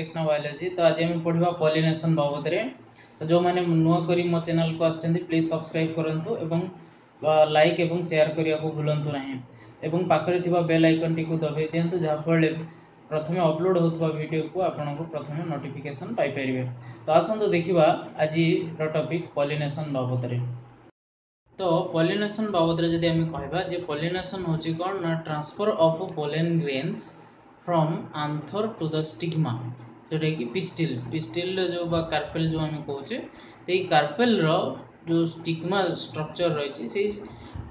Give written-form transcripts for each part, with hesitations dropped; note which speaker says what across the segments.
Speaker 1: Krishna biology. तो आज हम पढ़ा पॉलिनेशन बाबद रे। तो जो मैंने नुआ करी मो चैनल को आछन प्लीज सब्सक्राइब करंतु एवं लाइक एवं शेयर करिया को भूलंतु नहीं एवं पाखरे थिबा बेल आइकन टी को दबाई दियंतु जा फळे प्रथमे अपलोड होतबा वीडियो को आपन को प्रथमे नोटिफिकेशन पाई परिबे। तो आसंतो देखिबा आज रो टॉपिक पॉलिनेशन बाबद रे। तो पॉलिनेशन बाबद रे जदि हम कहबा जे पॉलिनेशन होची कोन ना transfer of pollen grains from anther to the stigma जोटा कि पिस्टिल जो बा कार्पेल जो हम कहूचे तो ये कार्पेल रो जो स्टिग्मा स्ट्रक्चर रही से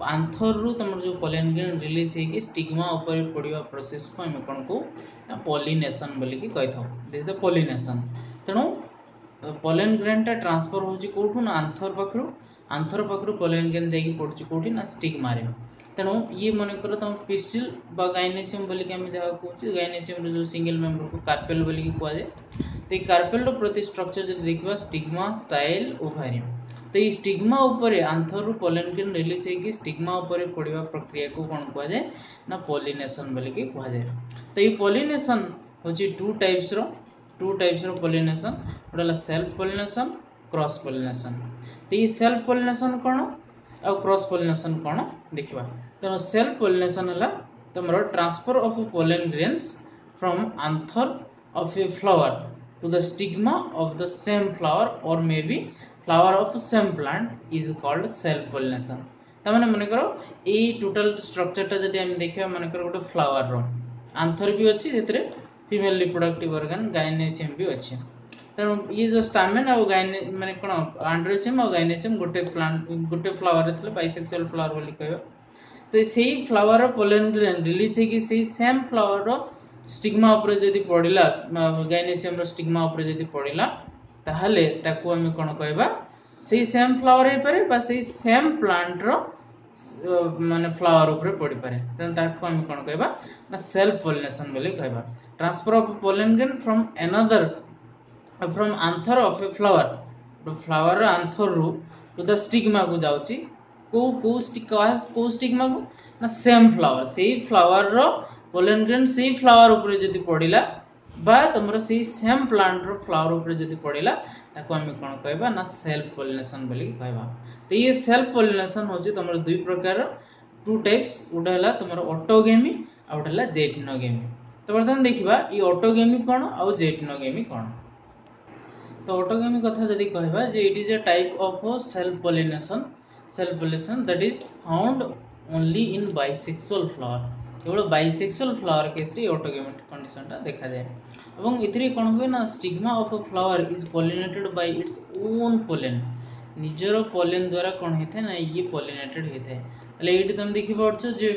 Speaker 1: आंथर रु तुम जो पोलन ग्रेन रिलीज है स्टिग्मा ऊपर पड़वा प्रोसेस को हम कौन को पॉलिनेशन बोलिकी कही था। This the pollination. तेणु पोलन ग्रेन टा ट्रांसफर होची कोठु ना आंथर पाखरु पोलन ग्रेन जाई पड़ुची कोठी ना स्टिग्मा रे। तेणु ये मन कर तुम पिस्टिल बा गाइनेसियम बोलिकी हम जहाँ कहूँ गाइनेसियम जो सिंगल मेंबर को कार्पेल बोलिकी कह जाए। तो ये कार्पेल प्रति स्ट्रक्चर जो देखा स्टिग्मा स्टाइल ओभारियम। तो ये स्टिग्मा उपरे आंथर रु पोलन ग्रेन रिलीज है स्टिग्मा उपरे पड़वा प्रक्रिया को कौन कह जाए ना पॉलिनेशन बोलिकी कह जाए। तो ये पॉलिनेशन होची टू टाइप्स रो पॉलिनेशन गोटे सेल्फ पॉलिनेशन क्रॉस पॉलिनेशन। तो ये सेल्फ पॉलिनेशन कौन आ क्रॉस पॉलिनेशन कौन देखा। तेणु सेल्फ पॉलिनेशन है तुम transfer of pollen grains from anther of a flower to the stigma of the same flower और may be flower of same plant is called self pollination. तमाने मन करो ये टोटल स्ट्रक्चरटा जदि हम देखा मन करो गोटे फ्लावर रो आंथर भी अच्छी जे फीमेल रिप्रोडक्टिव ऑर्गन गाइनेसियम भी अच्छी। तेणु ये जो स्टामेन आ माने कोन आंड्रोसियम और गाइनेसियम गोटे प्लांट गोटे फ्लावर रे बाइसेक्सुअल फ्लावर बोली कहबो। तो सेही फ्लावर पोलन ग्रेन रिलीज है सेही सेम फ्लावर रो स्टिग्मा ऊपर जदि पड़िला गाइनेसियम रो स्टिग्मा ऊपर जदि पड़िला ताहले ताको हम कोन कहबा सेही सेम फ्लावर हे पारे बा सेही सेम प्लांट रो माने फ्लावर ऊपर पड़ी पारे। तेणु ताको हम कोन कहबा ना सेल्फ पॉलिनेशन बोली कहबा। Transfer of pollen grain from another from anther of a flower anther रु टू द स्टिग्मा को जाउची को स्टिग्मा को ना सेम फ्लावर सेही फ्लावर रो पोलन ग्रेन सेही फ्लावर ऊपर जदि पड़िला बा तुमरो सेही सेम प्लांट रो फ्लावर ऊपर जदि पड़िला ताको हम कोन कहबा ना सेल्फ पॉलिनेशन बोली कहबा। तो ये सेल्फ पॉलिनेशन होची तुमरो दुई प्रकार टू टाइप्स उडा हला तुमरो ऑटोगेमी आ उडा हला जेटिनोगेमी। तो वर्तमान देखिबा ये ऑटोगेमी कोन आ जेटिनोगेमी कोन। तो ऑटोगेमी कथा जदि कहबा जे it is a type of self pollination that is found only in bisexual flower. केवल बाइसेक्सुअल फ्लावर केस रे ऑटोगेमी कंडीशन टा देखा जाए। एवं इतरे कोन हुए ना stigma of a flower is pollinated by its own pollen निजरो पोलन द्वारा कोन हेथे ना ये पॉलिनेटेड हेथे। तले एटी तुम देखि पड़छो जे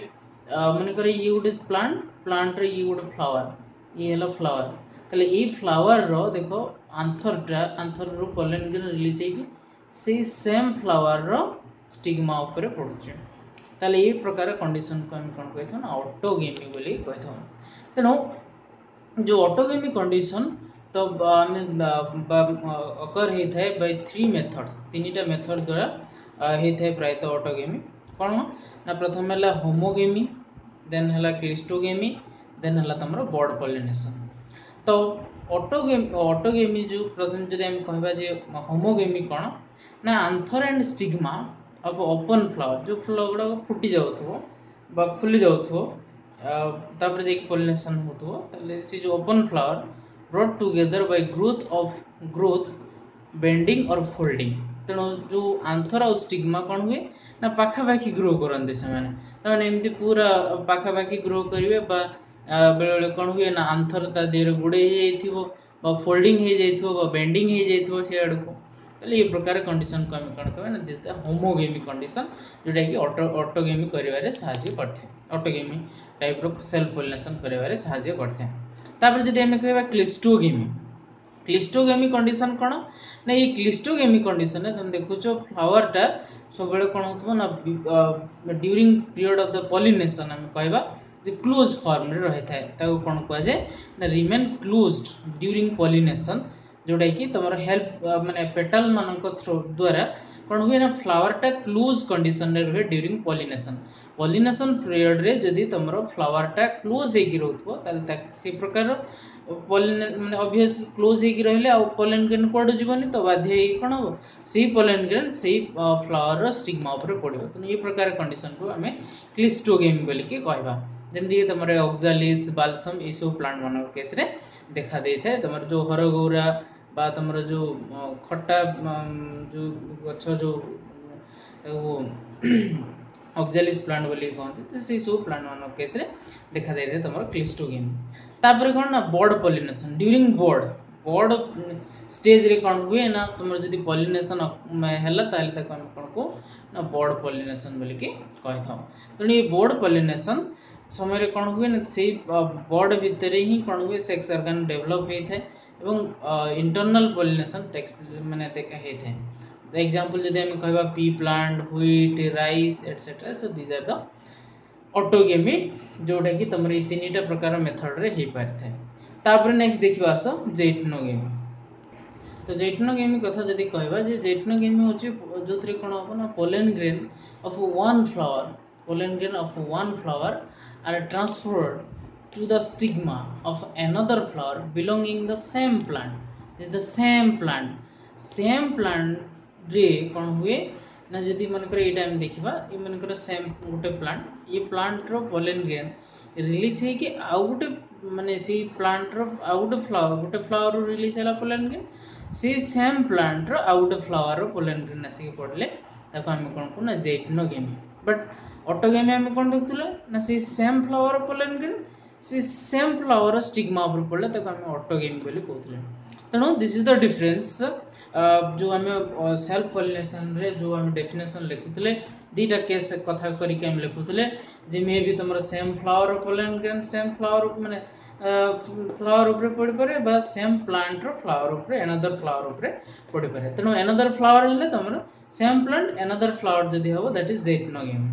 Speaker 1: माने करे ये गुटे प्लांट रे ये गुटे फ्लावर ये हला फ्लावर। तले ए फ्लावर रो देखो आंथर रो पोलन ग्रेन रिलीज हेकी से सेम फ्लावर रो स्टिग्मा ऊपर पड़ुचे। ताले ये प्रकार कंडीशन को हम कोन कहथो ना ऑटोगेमी बोली कहथो। तेनो जो ऑटोगेमी कंडीशन तो अकर हे थाए बाय थ्री मेथड्स तीनटा मेथड द्वारा हे थाए प्राय तो ऑटोगेमी कोन ना प्रथम हला होमोगेमी देन हला क्लिस्टोगेमी देन हला तमरो बॉर्ड पॉलिनेशन। तो ऑटोगेमी जो प्रथम जदि हम कहबा जे होमोगेमी कोन ना anther and stigma of open flower जो फ्लावर फुटी जाउथो बा खुली जाउथो तापर जे पॉलिनेशन होतो तले से जो open flower brought together by growth bending और फोल्डिंग। तेणु जो आंथर और स्टिग्मा कौन हुए ना पाखापाखी ग्रो करते से मैंने एमती पूरा पाखापाखी ग्रो करेंगे बेले बेले कौन हुए ना आंथर ता देह गुड़े हो फोल्डिंग हो बेंडिंग हो से आड़ को ताले ये प्रकार कंडीशन को हम कौन कहबा ना दिस द होमोगेमी कंडीशन जोटा कि ऑटोगेमी करिवारे सहायता करथे ऑटोगेमी टाइप रो सेल्फ पॉलिनेशन करिवारे सहायता करथे। तापर जदि हम कहबा क्लिस्टोगेमी कंडीशन कोन ना ये क्लिस्टोगेमी कंडीशन है तुम देखुछो फ्लावर टा सब बेले कोन होतबो ना during period of the pollination हम कहबा जे क्लोज फॉर्म रे रहे थाए ताको कोन कहै जे ना रिमेन क्लोज्ड ड्यूरिंग पॉलिनेशन जोटा कि तमरो हेल्प माने पेटल मानको थ्रू द्वारा कौन हुए ना फ्लावर टा क्लोज कंडीशन रे रहे ड्यूरिंग पॉलिनेशन पीरियड रे जदि तुमरो फ्लावर टा क्लोज हेकी रहथबो ताले से प्रकार माने ऑब्वियसली क्लोज हेकी रहले आ पोलन ग्रेन पड़ जीवनी तो बाध्य हे कोन हो सेही पोलन ग्रेन सेही फ्लावर रो स्टिग्मा ऊपर पड़िबो तो ये प्रकार कंडीशन को हमें क्लिस्टोगेमी बोली के कहबा जेमदी तमरे ऑक्सालिस बाल्सम ई सब प्लांट मानक केस रे देखा देई थे तमर जो हरगौरा बा तमर जो खट्टा जो गछ जो वो ऑक्सालिस प्लांट बोली कहते तो से सब प्लांट मानक केस रे देखा देई थे तमर क्लिस्टोगेमी तापर कोन ना board pollination during board stage रे कोन हुए ना तमर जदी पॉलिनेशन हैला ताले तक हम कोन को ना बोर्ड पॉलिनेशन बोली के कहथाउ तो ये बोर्ड पॉलिनेशन समय रे कोन हुए ना से बोर्ड भीतर ही कोन हुए सेक्स ऑर्गन डेवलप होई थे एवं इंटरनल पॉलिनेशन टेक्स्ट माने देखा हे थे एग्जांपल जदी हम कहबा pea plant wheat rice etcetera so these are the autogamy जोटा कि तुम तीन प्रकार मेथड रे हे पारथे तापर नेक्स्ट देखिबा आसो जेटनोगेमी तो जेटनोगेमी कथा जदी कहबा जे जेटनोगेमी होची जोथरे कोन हो ना pollen grain of one flower are transferred to the stigma of another flower belonging the same plant is the same plant रे कोन हुए ना जदी मन करे एटा हम देखिबा ए मन करे सेम गोटे प्लांट ये प्लांट रो पोलन ग्रेन रिलीज है कि आउ गोटे माने सी प्लांट रो आउ गोटे फ्लावर रो रिलीज हैला पोलन ग्रेन सी सेम प्लांट रो आउ गोटे फ्लावर रो पोलन ग्रेन आसी पड़ले ताको हम कोन को ना जेटनोगेमी बट ऑटोगेमी हम कोन देखथुले ना सी सेम फ्लावर रो पोलन ग्रेन सी सेम फ्लावर स्टिग्मा ऊपर पड़ले तक हम ऑटोगेमी बोली कहथले तनो दिस इज द डिफरेंस जो हम सेल्फ पॉलिनेशन रे जो हम डेफिनेशन लिखुतले दीटा केस कथा करी के हम लिखुतले जे मे भी तमरो same flower pollen grain same flower माने फ्लावर ऊपर पड़ी पारे बा सेम प्लांट रो फ्लावर ऊपर अनदर फ्लावर ऊपर पड़ी पारे तनो अनदर फ्लावर ले तमरो सेम प्लांट अनदर फ्लावर जदी हो दैट इज जेटनोगेमी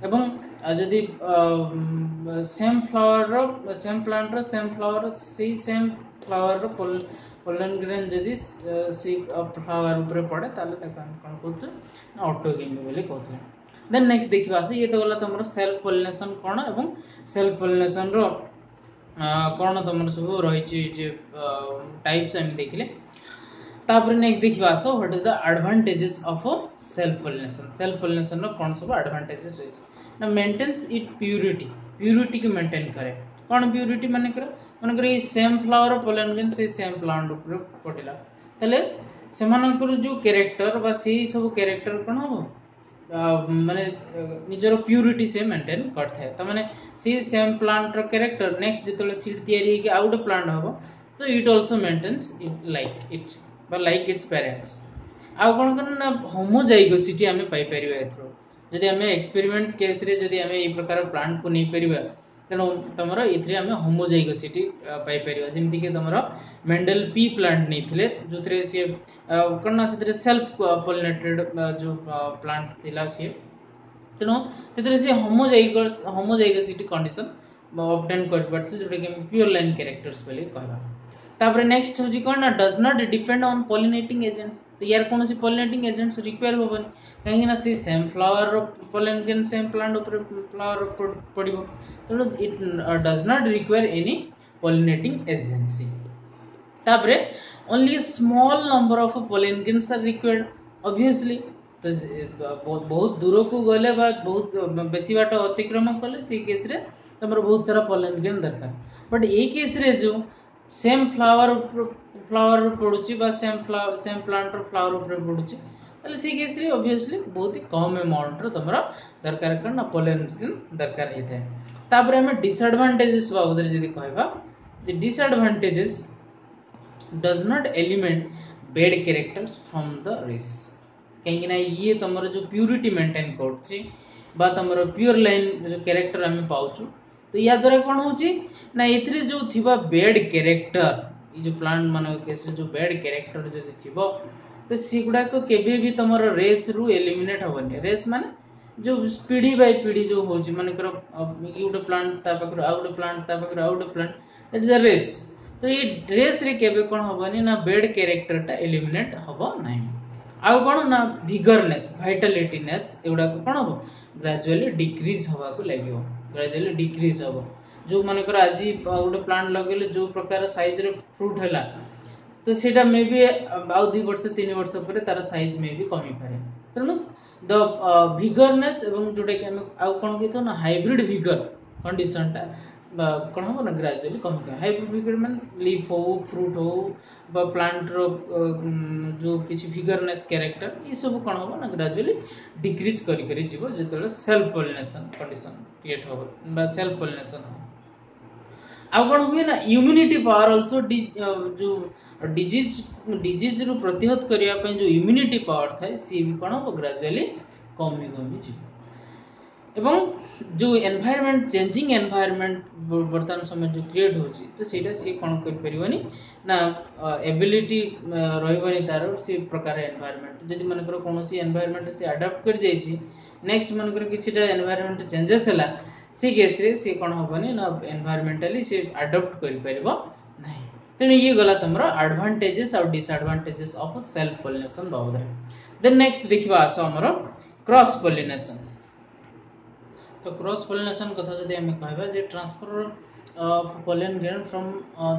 Speaker 1: एवं जदी सेम फ्लावर रो सेम प्लांट रो सेम फ्लावर सी सेम फ्लावर रो पोलन ग्रेन जदी सी फ्लावर ऊपर पड़े ताले तक हम कोन कहत ऑटोगेमी बोली कहत देन नेक्स्ट देखिबा ये तो गला तमरो सेल्फ पॉलिनेशन कोन एवं सेल्फ पॉलिनेशन रो कोन तमरो सब रही छि जे टाइप्स हम देखले तापर नेक्स्ट देखिबा so what is the advantages of self pollination रो कोन सब एडवांटेजेस होय ना मेंटेन्स इट प्यूरिटी को मेंटेन करे कोन प्यूरिटी माने कर ये सेम फ्लावर पोलन ग्रेन से सेम प्लांट ऊपर पटिला तले सेमानकर जो कैरेक्टर बा से सब कैरेक्टर कोन हो माने निजर प्यूरिटी से मेंटेन करथे त माने से सेम प्लांट रो कैरेक्टर नेक्स्ट जितले सीड तयारी के आउट प्लांट हो तो it also maintains like its parents आ कोन कोन होमोजाइगोसिटी हमें पाई परिबा एथरो जदि हमें एक्सपेरिमेंट केस रे जदि हमें ई प्रकार प्लांट को नै परिबा तेनो तमरो इथरे हमें होमोजाइगोसिटी पाई परिबा जेमति के तमरो मेंडल पी प्लांट नै थिले जोथरे से कोन से सेल्फ पॉलिनेटेड जो प्लांट थिला से तेनो तेरे से होमोजाइगोसिटी कंडीशन ऑब्टेन कर परथि जोटे के प्योर लाइन कैरेक्टर्स बोली कहबा तापर नेक्स्ट होजी कोन ना does not depend on pollinating agents तो यार कोन से पॉलिनेटिंग एजेंट्स रिक्वायर होबन कहीं ना से same flower pollen grain same plant ऊपर फ्लावर पड़िबो तो it does not require any pollinating agency तापर only small number of pollen grains are required obviously तो बहुत दूर को गले बा बहुत बेसी बाट अतिक्रमण कले से केस रे तमरो बहुत सारा पोलन ग्रेन दरकार बट ए केस रे जो सेम फ्लावर पड़ुची बा सेम प्लांट रो फ्लावर ऊपर पड़ुची ताले से केस रे ऑब्वियसली बहुत ही कम अमाउंट रो तमरा दरकार करना पोलन ग्रेन दरकार हेते तापर हम डिसएडवांटेजेस बाबद रे जदी कहबा the disadvantages does not eliminate bad characters from the race कहीं ना ये तमरो जो प्यूरिटी मेंटेन करछि बा तमरो प्योर लाइन जो कैरेक्टर हम पाउछु तो या द्वारा कोन होछि ना एथरे जो थिबा बैड कैरेक्टर ये जो प्लांट मानो केस जो बैड कैरेक्टर जदी थिबो तो सिगुडा को केबे भी तमरो रेस रु एलिमिनेट होबनी रेस माने जो पीढ़ी बाय पीढ़ी जो होछि माने करो गुटे प्लांट ता पकर आउट प्लांट ता पकर आउट plant that is a race तो ये रेस रे केबे कोन होबनी ना बैड कैरेक्टर ता एलिमिनेट होबो नाही आउ कौन ना भिगरनेस भाइटालिटीनेस एगुड़ा कौन हम ग्रेजुअली डिक्रीज हवा को लगे ग्रेजुअली डिक्रीज हम जो मनकर आज गोटे प्लांट लगे जो प्रकार साइज रे फ्रूट है तो सेटा मे बी आउ 2 वर्ष 3 वर्ष पर तार साइज मे बी कमी पारे तेणु द भिगरनेस एवं जोटा कि आम आउ कौन कहते ना हाइब्रिड भिगर कंडीशन टा कौन हम ना ग्रेजुअली कमी हाइब्रिड भिगर मीन लीफ हो फ्रूट हो प्लांट रो जो किसी भिगरनेस कैरेक्टर ये सब कौन हम ना ग्रेजुअली डिक्रीज करी जीवो जेतेले सेल्फ पॉलिनेशन कंडीशन क्रिएट हो सेल्फ पॉलिनेशन हो आ कौन हुए ना इम्यूनिटी पावर आल्सो जो डिजीज रू प्रतिहत करने जो इम्यूनिटी पावर थाए सी भी कौन हम ग्रेजुअली कमी कमी जीव एवं जो एनवायरनमेंट चेंजिंग एनवायरनमेंट वर्तमान समय जो क्रिएट होची तो सेटा सी कौन कर परिवनी ना एबिलिटी रहबनी तार से प्रकार एनवायरनमेंट जदि मन करो कोनोसी एनवायरनमेंट से अडॉप्ट कर जाईची नेक्स्ट मन करो किछिटा एनवायरनमेंट चेंजेस हला सी केस रे सी कौन होबनी ना एनवायरनमेंटली से अडॉप्ट कर परिबो नहीं तेणु ये गला तुमरो एडवांटेजेस और डिसएडवांटेजेस ऑफ सेल्फ पॉलिनेशन बाबद देन नेक्स्ट देखिबा आसो हमरो क्रॉस पॉलिनेशन तो क्रॉस पॉलिनेशन कथा जदि हम कहबा जे transfer of pollen grain from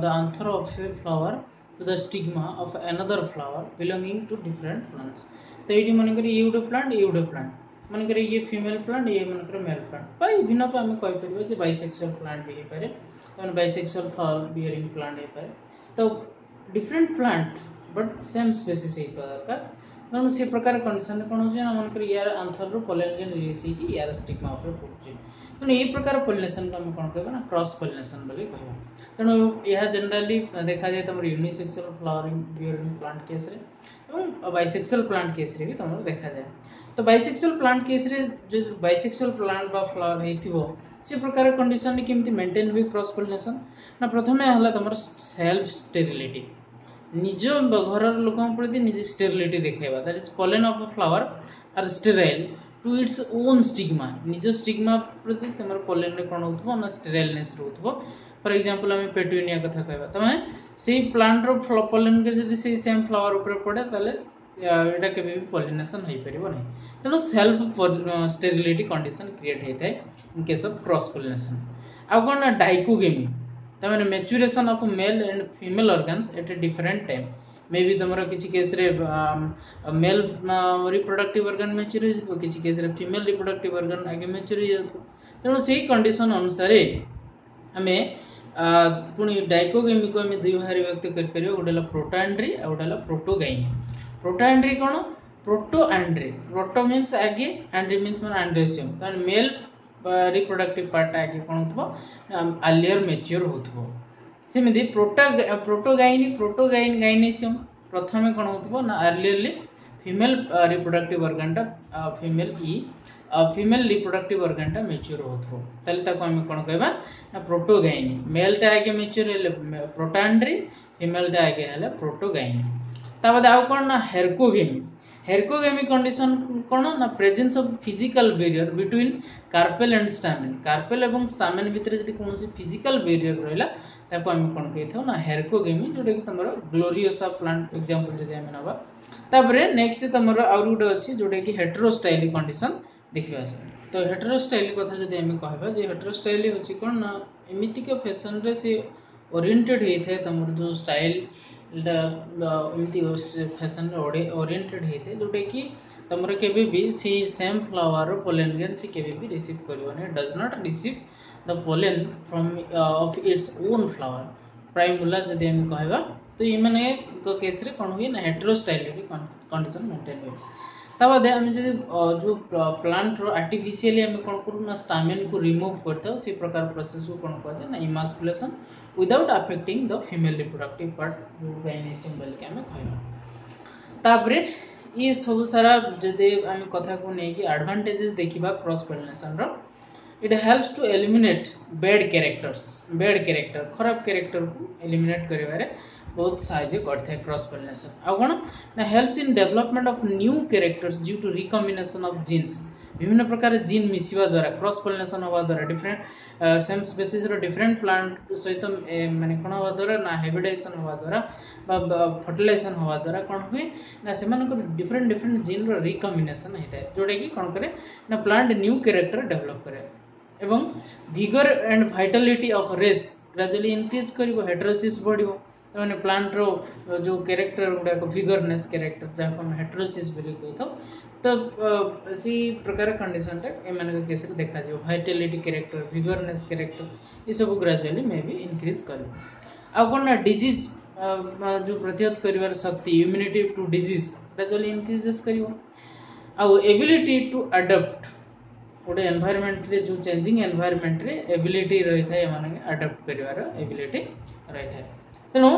Speaker 1: the anther of a flower to the stigma of another flower belonging to different plants तो एटी मन करी ये उडे प्लांट मन करी ये फीमेल प्लांट ये मन करी मेल प्लांट बाय भिन्न पे हम कहि परबे जे बाइसेक्सुअल प्लांट भी हे पारे तो बाइसेक्सुअल फ्लावर बियरिंग प्लांट हे पारे तो different plant but same species हे दरकार तेणु से प्रकार कंडीशन कौन हो मन कर यार आंथर पोलन ग्रेन रिलीज होगी यार स्टिग्मा ऊपर पड़ुଛି तेणु ये प्रकार पोलिनेशन को हम कौन कहबा ना क्रॉस पोलिनेशन बोली कहबा तेणु यह जनरली देखा जाए तुम unisexual flowering bearing plant case रे एवं बाइसेक्सुअल प्लांट केस रे भी तुम देखा जाए तो बाइसेक्सुअल प्लांट केस रे जो बाइसेक्सुअल प्लांट बा फ्लावर हेथिबो से प्रकार कंडीशन केमती मेंटेन हुई क्रॉस पोलिनेशन ना प्रथमे हला तुम सेल्फ स्टेरिलिटी निज घर लोक प्रति निज स्टेरिलिटी देखाइबा that is pollen of a flower are sterile to its own stigma निज स्टिग्मा प्रति तमर pollen रे कोन होथबो ना स्टेराइलनेस रहथबो फॉर एग्जांपल हम पेटुनिया कथा कहबा तमे सेही प्लांट रो pollen के जदी सेही सेम फ्लावर ऊपर पड़े ताले एटा केबे भी पॉलिनेशन होई परिबो नै तनो सेल्फ स्टेरिलिटी कंडीशन क्रिएट हेतै in case of cross pollination आ कोन डाइकोगेमी तमें maturation of male and female organs at a different time may be तुम किसी केस रे मेल रिप्रोडक्टिव ऑर्गन मैच्योर हो किसी केस रे फीमेल रिप्रोडक्टिव ऑर्गन आगे मैच्योर हो तेणु से कंडीशन अनुसार आम पुणी डाइकोगेमी को आम दुई भाग व्यक्त कर गोटे प्रोटोएंड्री आ गोटे प्रोटोगाइनी प्रोटोएंड्री कौन प्रोटोएंड्री प्रोटो मीन्स आगे एंड्री मीन्स मान एंड्रोसियम तो मेल रिप्रोडक्टिव पार्ट आगे कौन हो आलियर मैच्योर हो सेमती प्रोटोगाइन गाइनेसियम प्रथम कौन हो ना earlierly female reproductive organ female reproductive organ mature हो आम कौन कहबा ना प्रोटोगाइनी मेलटा आगे मैच्योर प्रोटोएंड्री फीमेलटा आगे है प्रोटोगाइनी ताबद आउ कौन ना हेरकोगेमी कंडीशन कौन ना presence of physical barrier between carpel and stamen carpel एवं स्टामेन भितर जदि कोनोसी फिजिकल बैरियर रहला ताको हम कोन कहथौ ना हेरकोगेमी जोटा कि तमरो ग्लोरियोसा प्लांट एग्जांपल जदि हम नबा तापरे नेक्स्ट तमरो और गुटे अछि जोटा कि हेटेरोस्टाइलिक कंडीशन देखिबा तो हेटेरोस्टाइलिक कथा जदि हम कहबा जे हेटेरोस्टाइलिक होछि कोन ना एमिति के फैशन रे से ओरिएंटेड हेथे तमरो जो स्टाइल एमती फैशन ओरिएंटेड होते जोटा कि तुम केबे भी सी सेम फ्लावर pollen grain से केबे भी रिसीव करबोने does not receive the pollen from of its own flower primula जदि हम कहबा तो ये माने को केस रे कोन हुई ना हेटेरोस्टाइलिटी कंडीशन मेंटेन हुई तब हम जदि जो प्लांट रो आर्टिफिशियली हम कोन करू ना स्टामेन को रिमूव करथौ से प्रकार प्रोसेस को कोन कहते ना emasculation without affecting the female reproductive part गाइनेसियम बोल के हमें कहबा तापरे ये सब सारा जदि हम कथा को नै कि एडवांटेजेस देखिबा क्रॉस पोलिनेशन रो it helps to eliminate bad character खराब कैरेक्टर को एलिमिनेट करिवारे बहुत सहायता करथे क्रॉस पोलिनेशन आ कोन ना helps in development of new characters due to recombination of genes विभिन्न प्रकार जीन मिसिवा द्वारा क्रॉस पॉलिनेशन होवा द्वारा डिफरेंट सेम स्पीसीज रो डिफरेंट प्लांट सहित माने कोन होवा द्वारा ना हाइब्रिडाइजेशन होवा द्वारा बा फर्टिलाइजेशन होवा द्वारा कोन हुए ना से डिफरेंट डिफरेंट जीन रो रिकॉम्बिनेशन हेता जोडे कि कोन करे ना प्लांट न्यू कैरेक्टर डेवलप करे एवं vigour and vitality of race gradually increase करिवो हेटेरोसिस बढ़िवो माने प्लांट रो जो कैरेक्टर गुडा को विगरनेस कैरेक्टर जहाँ हम हेटेरोसिस बोली कहथो तो सी प्रकार कंडीशन टा एमान के केस रे देखा जो वाइटलिटी कैरेक्टर विगरनेस कैरेक्टर ये सब ग्रेजुअली मे बी इंक्रीज करिवो आ कोन ना डिजीज जो प्रतिहत करिवार शक्ति immunity to disease gradually increases करिवो आ एबिलिटी टू अडॉप्ट गोटे एनवायरमेंट रे जो चेंजिंग एनवायरमेंट रे एबिलिटी रही था एमान अडॉप्ट करिवार एबिलिटी रही था तेणु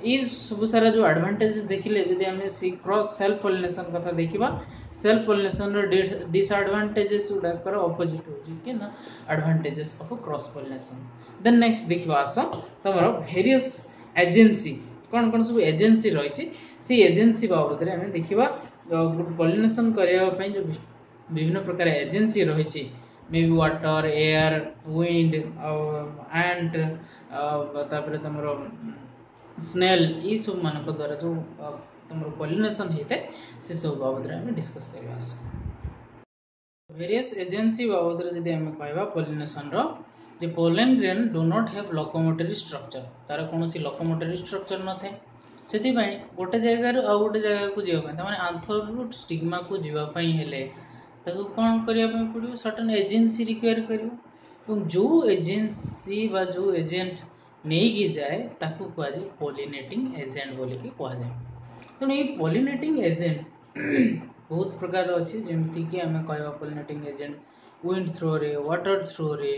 Speaker 1: ये सब सारा जो एडवांटेजेस देखिले जदि हमें सी क्रॉस सेल्फ पॉलिनेशन कथा देखिबा सेल्फ पॉलिनेशन रो डिसएडवांटेजेस उडाकर ऑपोजिट हो कि ना advantages of cross pollination then next देखिबा आस तमरो वेरियस एजेंसी कोन कोन सब एजेंसी रही छि सी एजेंसी बाबद रे हमें देखिबा पॉलिनेशन करिया पई जो विभिन्न प्रकार एजेंसी रही छि may be water air wind ant तापर तमरो स्नेल ई सब मानक द्वारा जो तमरो पॉलिनेशन हेते से सब बाबद रे हम डिस्कस करबा वेरियस एजेंसी बाबद रे जदि हम कहबा पॉलिनेशन रो जे pollen grain do not have locomotory structure तार कोनोसी लोकोमोटरी स्ट्रक्चर न थे सेति पई गोटे जगह रो आ गोटे जगह को जेबा पई माने आंथर रूट स्टिग्मा को जेबा पई हेले ताको कोन करिया पई पड़ियो सर्टेन एजेंसी रिक्वायर करियो এবং जो एजेंसी बा जो एजेंट नहीं की जाए ताकू कहा जाए पॉलिनेटिंग एजेंट बोली कि कहा जाए तेणु ये पॉलिनेटिंग एजेंट बहुत प्रकार अच्छी जमती कि आम कहवा पॉलिनेटिंग एजेंट विंड थ्रो रे वाटर थ्रो रे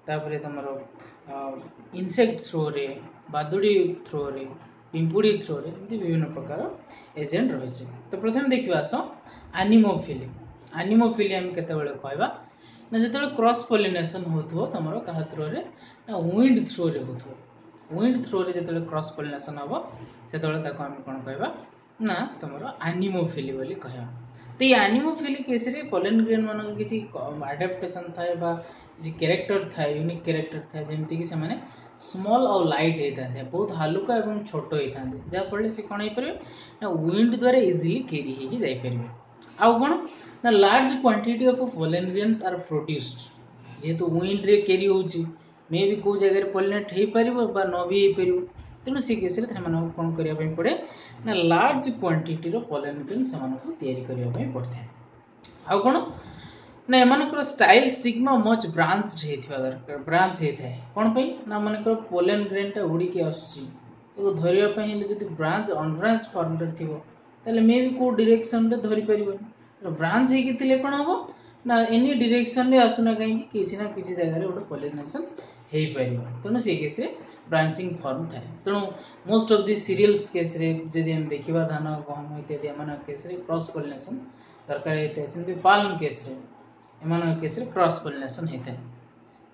Speaker 1: तापर तमरो इनसेक्ट थ्रो रे बादुड़ी थ्रो रे पिंपुड़ी थ्रो रे एमती विभिन्न प्रकार एजेंट रही तो प्रथम देखिबा आस एनिमोफिली एनिमोफिली हम केतेबेले कहबा ना जो क्रॉस पॉलिनेशन होथो तमरो कहा थ्रो रे ना विंड थ्रो रे होथो विंड थ्रो रे जो क्रॉस पॉलिनेशन हबो सेतबेले ताको हम कोन कहबा ना तमरो एनिमोफिली बोली कहबा तो ये एनिमोफिली केस रे पोलन ग्रेन मानन किछि एडाप्टेशन थाए बा जे कैरेक्टर थाए यूनिक कैरेक्टर थाए जेमति कि से माने स्मॉल और लाइट हेता थे बहुत हल्का एवं छोट हेता जा पड़े से कोन हे परबे ना विंड द्वारा इजीली कैरी हे कि जाई परबे आ कोन ना large quantity of pollen grains are produced जेहेतु विंड रे कैरी होची मे भी को जगह रे पोलिनेट हे परिबो बा न भी हे परिबो तेनु से केस रे थमान कोन करिया पई पड़े ना लार्ज क्वांटिटी रो पोलन ग्रेन समान को तयारी करिया पई पड़थे आ कोन ना एमानकर स्टाइल स्टिग्मा मच ब्रांच्ड हेथिबा दरकार ब्रांच हेथाय कोन पई ना मानकर पोलन ग्रेन टा उडी के आसुची तो धरिया पई हेले जदी ब्रांच अनब्रांच फॉर्म रे थिबो तले मे भी को डायरेक्शन रे धरि परिबो ब्रांच हे किथिले कोन हबो ना एनी डायरेक्शन रे आसुना कहीं किछि ना किछि जगह रे ओडो पॉलिनेशन हे परिबो तनो से केस रे ब्रांचिंग फॉर्म थाए तनो most of the cereals case रे जदी हम देखिबा धान गहम इत्यादि मन केस रे क्रॉस पॉलिनेशन दरकार हेते सेंति पाल्म केस रे एमान केस रे क्रॉस पॉलिनेशन हेते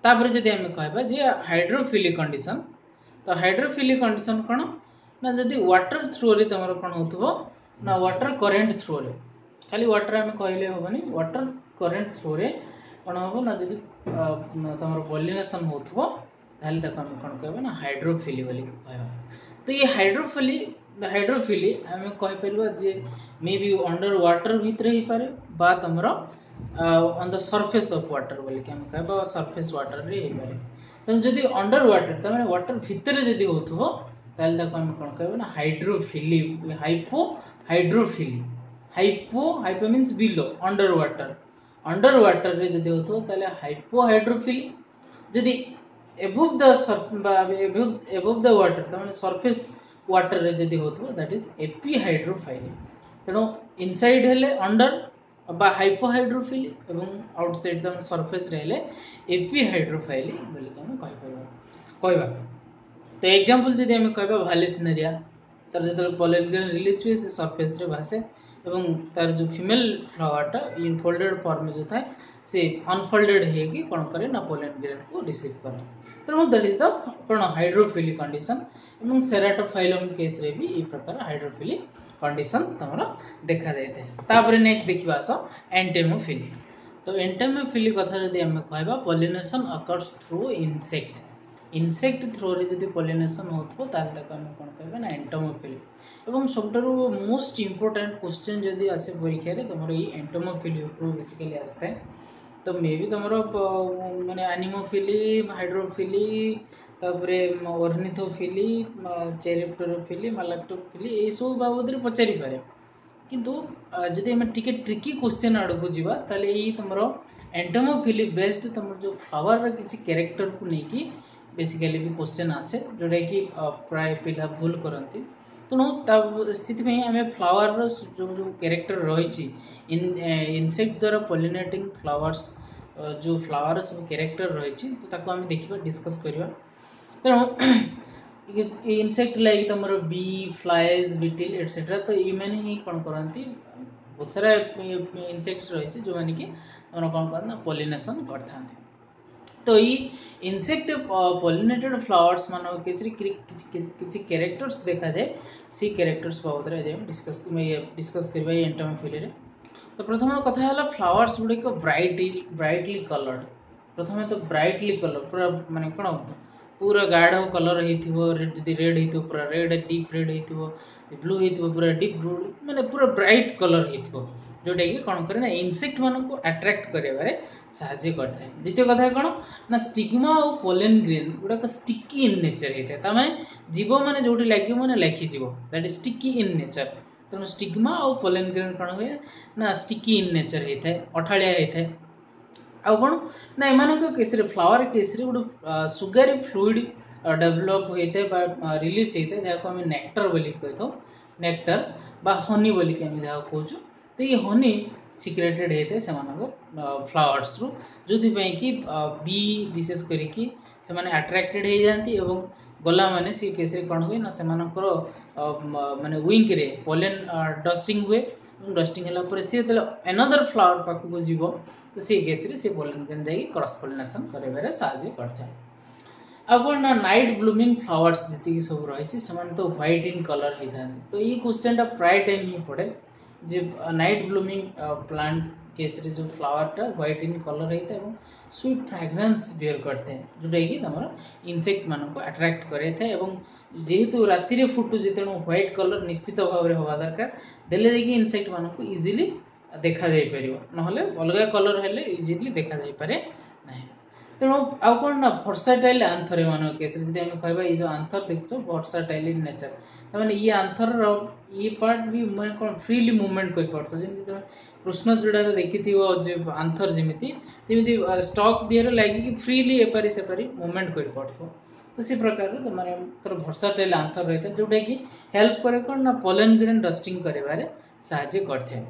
Speaker 1: तापर जदी हम कहबा जे हाइड्रोफिलिक कंडीशन तो हाइड्रोफिलिक कंडीशन कोन ना जदी वाटर थ्रो रे तमरो कोन होतबो ना वाटर करंट थ्रो रे खाली वाटर हम कहले होबनी वाटर करंट थ्रो रे कोन होबो ना जदी तमरो पॉलिनेशन होतबो ताले तक हम कोन कहबो ना हाइड्रोफिली बोली कहबा तो ये हाइड्रोफिली हम कह परबा जे मे बी अंडर वाटर भीतर ही पारे बा तमरो on the surface of water बोली कि हम कहबा सरफेस वाटर रे ही पारे तो जदी अंडर वाटर त माने वाटर भीतर जदी होतबो ताले तक हम कोन कहबो ना hydrophily hypo means below under water रे जदी होतो ताले हाइपोहाइड्रोफिली जदी एबव द वाटर त माने सरफेस वाटर रे जदी होतो दैट इज एपिहाइड्रोफिली तेनो इनसाइड हेले अंडर बा हाइपोहाइड्रोफिली एवं आउटसाइड द सरफेस रे हेले एपिहाइड्रोफिली बोली हम कहबा तो एग्जांपल जदी हम कहबा भालिसिनेरिया तर जदि पोलन ग्रेन रिलीज हुए से सरफेस रे भासे एवं तार जो फीमेल फ्लावरटा इनफोल्डेड फॉर्म में जो था से अनफोल्डेड है कि कोन करे ना पोलन ग्रेन को रिसीव करे तो that is the cone hydrophilic condition एवं सेराटोफाइलम केस रे भी ई प्रकार हाइड्रोफिलिक कंडीशन तमरा देखा जायते तापर नेक्स्ट देखिबा सो एंटेमोफिली तो एंटोमोफिली कथा जदि आम कहबा pollination occurs through insect through रे जदि पॉलिनेशन होथबो ताल तक हम कोन कहबा ना एंटोमोफिली। एवं सबटारु मोस्ट इंपोर्टेंट क्वेश्चन जदि आसे परीक्षा रे तमरो ई एंटोमोफिली ऊपर बेसिकली आस्ते तो मे भी तमरो माने एनिमोफिली हाइड्रोफिली तापरे ऑर्निथोफिली चेरेप्टोरोफिली मालाक्टोफिली ए सब बाबद रे पचारि पारे किंतु जदि हम टिके ट्रिकी क्वेश्चन आड़ को जीवा ताले ई तमरो एंटोमोफिली बेस्ड तमरो जो फ्लावर रे किछि कैरेक्टर को नेकी बेसिकली भी क्वेश्चन आसे जोडा कि प्राय पिला भूल करंती तेणु सिथि पई हमें फ्लावर रो जो जो कैरेक्टर रहिछि इनसेक्ट द्वारा पॉलिनेटिंग फ्लावर्स जो फ्लावर सब कैरेक्टर रहिछि तो ताको हम देखिबा डिस्कस करबा। तेणु इनसेक्ट लाइक तुम बी फ्लाइज बीटिल एटसेट्रा तो ये मैंने ही कौन करती बहुत सारा इनसेक्ट्स रही जो मैंने कि कौन करना पॉलिनेशन करता तो ये इनसेक्ट पॉलिनेटेड फ्लावर्स मान किसी कैरेक्टर्स देखा जाए सी कैरेक्टर्स बाबद डिस्कस करबा एंटोमोफिली रे। तो प्रथम कथा है फ्लावर्स गुड़िक ब्राइटली कलर्ड प्रथम तो ब्राइटली कलर पूरा माने कौन पूरा गाढ़ कलर होती रेड हो पूरा रेड डीप रेड हो ब्लू हो पूरा डीप ब्लू माने पूरा ब्राइट कलर हो जोटा कि कौन करे ना इनसेक्ट मान को अट्रैक्ट करारे साहाଯ୍य करता है। द्वितीय कथा कौन ना स्टिग्मा और पोलेन ग्रेन गुड़ाक स्टिकी इन नेचर होता है जीव मैंने जो लगे मैंने लखीज that is sticky in nature तेणु स्टिग्मा और पोलेन ग्रेन कौन हुए ना स्टिकी इन नेचर होता है अठाड़िया होता है। आउ कौन ना एमान केस फ्लावर केस गोटे सुगारी फ्लूइड डेभलप होता है रिलीज होता है जहाँ आम नेक्टर बोली कही नेक्टर बा हनी बोली जहाँ कहूँ तो ये हनी सिक्रेटेड होता है से फ्लावर्स रू जो कि बी विशेष करी अट्रैक्टेड हो जाती गला माने सी केस कौन हुए ना से माने विंग रे पोलेन डस्टिंग हुए डस्टिंग होला पर सी एनदर फ्लावर पाखक जीव तो सी केस रे सी पोलेन जाई क्रॉस पोलिनेशन करबारे साहाय्य करता है। अब कौन ना नाइट ब्लूमिंग फ्लावर्स जी सब रही तो व्हाइट इन कलर होता है तो ये क्वेश्चन प्राय टाइम ही पड़े जे नाइट ब्लूमिंग प्लांट केस रे जो फ्लावर टा व्हाइट इन कलर होता है स्वीट फ्रेग्रेंस बियर करते हैं जोटा कि तुम इनसेक्ट मान को अट्रैक्ट करे जेहेतु राति रे फुटू तेणु व्हाइट कलर निश्चित भाव में हवा दरकार देले देखिए इनसेक्ट मान को इजिली देखा जाई परियो नहले अलग कलर हेले इजिली देखा जाई पारे नहीं। तेणु आउ कौन ना वर्साटाइल आंथर मान केस जब आम कहबा ये जो आंथर देखो वर्साटाइल इन नेचर तमाने ये आंथर ये पार्ट भी मैं कौन फ्रीली मूवमेंट कर पारतो जमी कृष्ण जोड़ा देखी जो आंथर जमी स्टॉक दिहर लगे फ्रीली एपारी सेपारी मूवमेंट कर पारतो तो से प्रकार तुम वर्साटाइल आंथर रही है जोटा कि हेल्प करे कौन ना पोलेन ग्रेन डस्टिंग करारे साहाय्य करते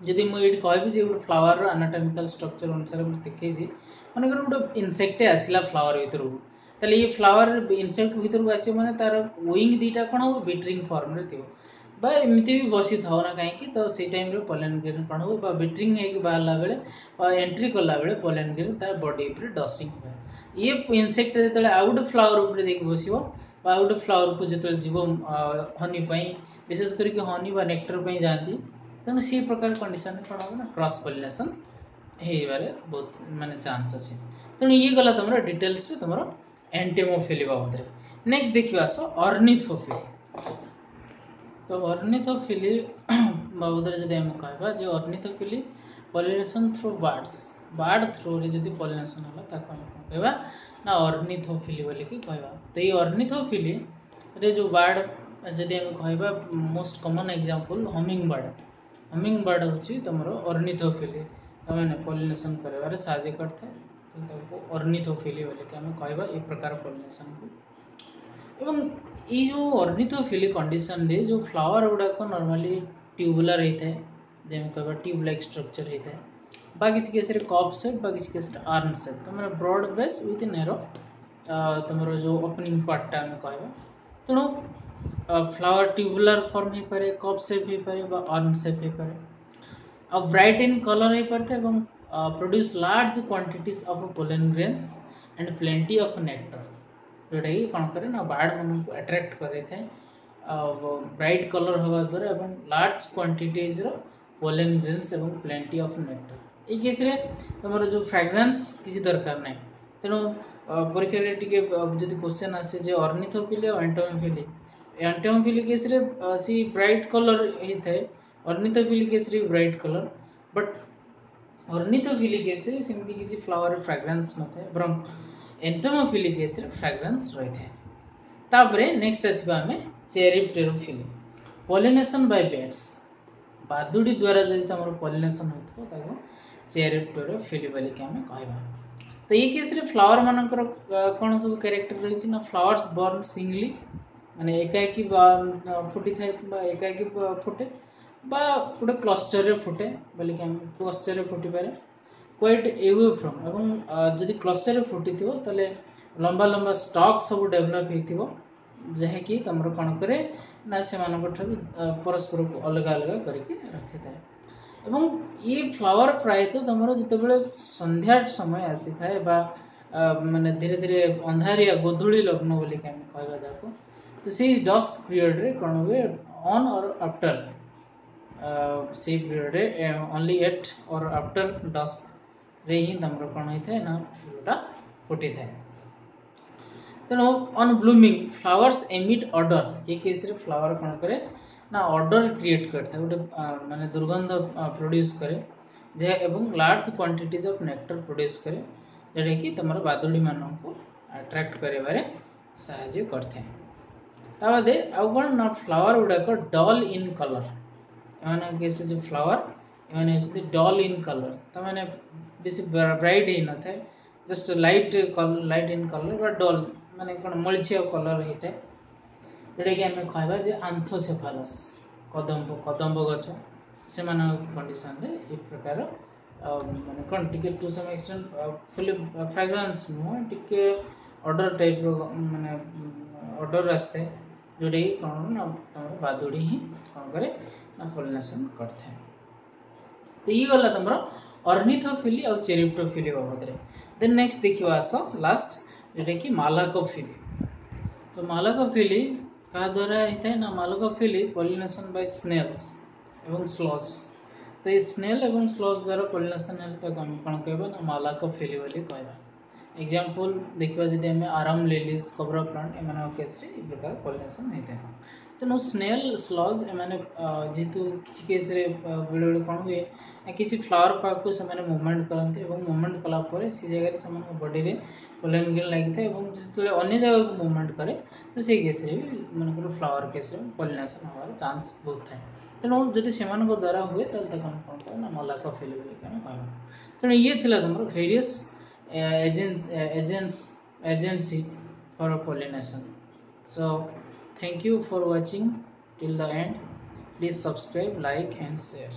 Speaker 1: जदि मुझे कहबी जे गोटे फ्लावर एनाटॉमिकल स्ट्रक्चर अनुसार देखी मन गोटे इनसेक्टे आसला फ्लावर भर को ये फ्लावर इनसेक्ट भर को आस मैंने तार विंग दीटा कौन हो बिटरिंग फॉर्म रे थी बा एमती भी बसी था ना कहीं तो से टाइम पोलेन ग्रेन कौन हो बिटरिंग हो बाहर बेले एंट्री कला बेले पोलेन ग्रेन तार बॉडी ऊपर डस्टिंग हुए ये इनसेक्ट जो आउ गोटे फ्लावर ऊपर देखिए बस गोटे फ्लावर को जो जीव हनी विशेष करके हनी बा नेक्टर जाती तेणु सी प्रकार कंडीशन कौन हम ना क्रॉस पोलिनेशन होबारे बहुत माने चांस अच्छे तेणु ये गला तुम डिटेल्स तुम एंटोमोफिली बाबद में। नेक्स्ट देखिए आस ऑर्निथोफिली तो ऑर्निथोफिली बाबद में जब कहबा जे ornithophily pollination through bird through रे जब पॉलिनेशन होला ताको हम कहबा ना ऑर्निथोफिली बोली कि कहबा। तो ये ऑर्निथोफिली रे जो बार्ड जब हम कहबा most common example humming bird हूँ तुम ऑर्निथोफिली तमें पॉलिनेशन कर साहाय्य करता है ऑर्निथोफिली बोले कि आम कहबा ये प्रकार पॉलिनेशन को एवं ये जो ऑर्निथोफिली कंडीशन रे जो फ्लावर गुड़ाक नॉर्मली ट्यूबुलर होता है जैसे कहबा ट्यूब लाइक स्ट्रक्चर होता है बा किसी केस कप शेप बा किसी केस आर्म शेप तुम ब्रॉड बेस विथ नैरो तुम जो ओपनिंग पार्टा आम कहबा तेणु फ्लावर ट्यूबुलर फॉर्म हो पारे कप शेप हो पारे बा आर्म शेप हो पारे और ब्राइट इन कलर हो पारे एवं produce large quantities of pollen grains and plenty of nectar जोटा कि कौन करे ना बार्ड मन को अट्रैक्ट करे ब्राइट कलर हवा द्वारा एवं लार्ज क्वांटिटीज पोलेन ग्रेन्स एवं प्लेंटी ऑफ नेक्टर ये केस रे तुम जो फ्रेग्रेंस किसी दरकार ना तेणु परीक्षा टे जब क्वेश्चन आसे जे ऑर्निथोफिली और एंटोमोफिली एंटोमोफिली केस रे सी ब्राइट कलर होता है ऑर्निथोफिली केस रे bright colour but ornithophily case रे सेमती किसी फ्लावर फ्रेग्रेंस न थाए बरं एंटोमोफिली केस रे फ्रेग्रेंस रही है तापरे नेक्स्ट आसीबा हमें चेरिप्टेरोफिली पॉलिनेशन बाय बर्ड्स बादुड़ी द्वारा जदि तमर पॉलिनेशन होतो ताको चेरिप्टेरोफिली बोली के हमें कहबा तो ये केस रे फ्लावर मानकर कोन सब कैरेक्टर रही ना फ्लावर्स बर्न सिंगली माने एकाकी फुटी थाए बा एकाकी फुटे बा गोटे क्लस्टर रे फुटे बोली के हम क्लस्टर रे फुटी पारे क्वाइट एवे फ्रॉम एवं जदि क्लस्टर रे फुटी थिबो तले लंबा लंबा स्टॉक सब डेवलप हेतिबो जहे कि तमरो कोन करे ना से मानक ठार परस्पर को अलग अलग करके रखि थाए एवं ये फ्लावर प्राय तो तमरो जते बेले संध्या समय आसी थाए बा माने धीरे धीरे अंधारिया गोधुली लग्न बोली के हम कहबा जाको तो से डस्क पीरियड रे कोन हुए ऑन और आफ्टर से पीरियड रे ओनली एट और आफ्टर डस्क रे ही तमरो कोन होई थाए ना फुलटा फुटी थाए तेणु on blooming flowers emit order ये केस रे फ्लावर कोन करे ना ऑर्डर क्रिएट करता है गोटे माने दुर्गंध प्रोड्यूस करे जे एवं large quantities of nectar produce करे जेटा कि तुम बादुड़ी मान को अट्रैक्ट करेबारे साहाय्य करते हैं ताबदे आउ कोन ना फ्लावर गुडाक डल इन कलर एमाने केस जो फ्लावर एमाने होती डल इन कलर त माने बेसी ब्राइट ही न थाए जस्ट लाइट इन कलर बा डल माने कोन मळछिया कलर हेते जेटा कि आम कहबा जे आंथोसेफालस कदम्ब गछ से कंडीशन रे एक प्रकार माने कोन टिके to some extent fully fragrance नो टिके ऑर्डर टाइप रो माने ऑर्डर रास्ते जोटा कि कोन ना बादुड़ी ही कोन करे ना पॉलिनेशन करथे तो ये गला तमरो ऑर्निथोफिली और चेरिप्टोफिली बाबत रे देन नेक्स्ट देखिवा आसो लास्ट जेटा कि मालाकोफिली तो मालाकोफिली का द्वारा होता है ना मालाकोफिली पॉलिनेशन बाय स्नेल्स एवं स्लॉज तो ये स्नेल एवं स्लॉज द्वारा पॉलिनेशन हेले तो हम कोन कहबा ना मालाकोफिली बोली कहबा एग्जांपल देखिबा जदि हमें आराम लिलीज कब्रा प्लांट एमाने केस रे ई प्रकार पॉलिनेशन होता है तेणु स्नेल स्लॉज एमाने जेतु किछि केस रे बेले बेले कोन हुए किछि फ्लावर पाक को से मूवमेंट करते एवं मूवमेंट कला परे से जगह से बॉडी रे पोलन गिल लागि थाए एवं जितले अन्य जगह को मूवमेंट करे तो से केस रे भी मानकर फ्लावर केस रे पॉलिनेशन होवार चांस बहुत थाए तेणु जदि सेमान को द्वारा हुए तल तक हम कोन ना मालाकोफिली बोली के कहबा तेणु ये थिला हमर various agency for pollination. So thank you for watching till the end. Please subscribe, like and share.